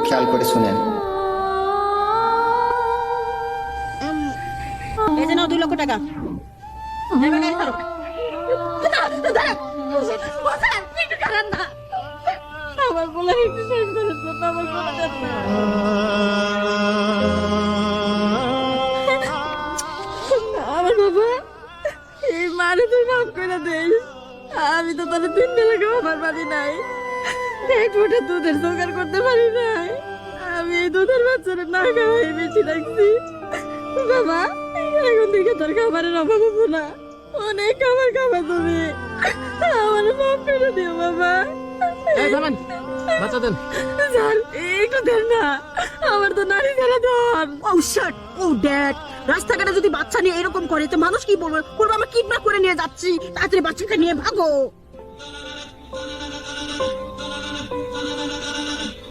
খেয়াল করে শুনেন। এই যে নাও 2 লক্ষ টাকা। এবার গাড়ি ছাড়ো। আমার বলে একটু শেষ করে দিন, আমার বলে দেন না। আমার বাবা, এই মারে তুই মাফ করে দেই। আমি তো তাহলে 3 বেলা খাবার পারি নাই, এক ফোঁটা দুধের জোগাড় করতে পারি নাই। আমি এই দুধের বাচ্চারা না খাওয়াই বেশি রাখছি। বাবা, এখন থেকে তোর খাবারের অভাব হবো না, অনেক খাবার খাবা তুমি। আমার মাফ করে দিও বাবা। এই থামেন, বাচ্চা দেন। স্যার একটু দেন না, আমার তো নারী ছেড়ে দেন। ও শিট, ও ড্যাড, রাস্তাঘাটে যদি বাচ্চা নিয়ে এরকম করে তো মানুষ কি বলবে? বলবো আমরা কিডন্যাপ করে নিয়ে যাচ্ছি, তাড়াতাড়ি বাচ্চাকে নিয়ে ভাগো।